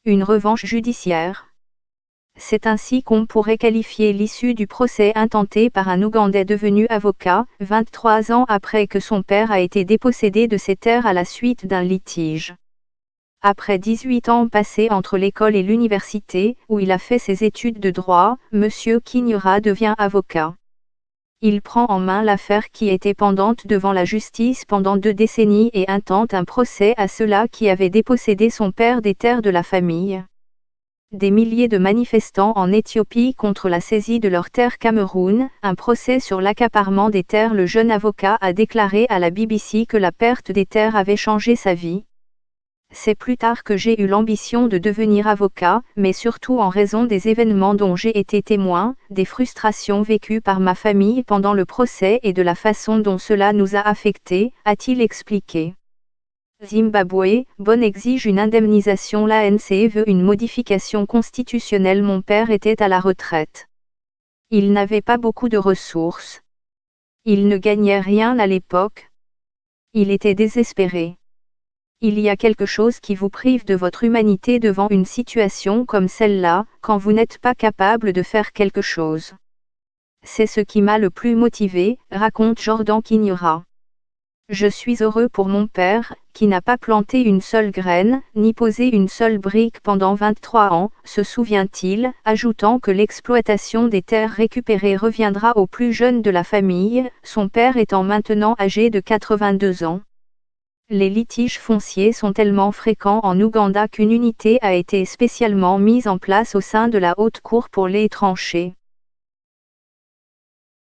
Une revanche judiciaire. C'est ainsi qu'on pourrait qualifier l'issue du procès intenté par un Ougandais devenu avocat, 23 ans après que son père a été dépossédé de ses terres à la suite d'un litige. Après 18 ans passés entre l'école et l'université, où il a fait ses études de droit, M. Kinyura devient avocat. Il prend en main l'affaire qui était pendante devant la justice pendant 2 décennies et intente un procès à ceux-là qui avaient dépossédé son père des terres de la famille. Des milliers de manifestants en Éthiopie contre la saisie de leurs terres Cameroun, un procès sur l'accaparement des terres. Le jeune avocat a déclaré à la BBC que la perte des terres avait changé sa vie. C'est plus tard que j'ai eu l'ambition de devenir avocat, mais surtout en raison des événements dont j'ai été témoin, des frustrations vécues par ma famille pendant le procès et de la façon dont cela nous a affectés, a-t-il expliqué. Zimbabwe, Bonne exige une indemnisation. L'ANC veut une modification constitutionnelle. Mon père était à la retraite. Il n'avait pas beaucoup de ressources. Il ne gagnait rien à l'époque. Il était désespéré. Il y a quelque chose qui vous prive de votre humanité devant une situation comme celle-là, quand vous n'êtes pas capable de faire quelque chose. C'est ce qui m'a le plus motivé, raconte Jordan Kinyura. Je suis heureux pour mon père, qui n'a pas planté une seule graine, ni posé une seule brique pendant 23 ans, se souvient-il, ajoutant que l'exploitation des terres récupérées reviendra aux plus jeunes de la famille, son père étant maintenant âgé de 82 ans. Les litiges fonciers sont tellement fréquents en Ouganda qu'une unité a été spécialement mise en place au sein de la Haute Cour pour les trancher.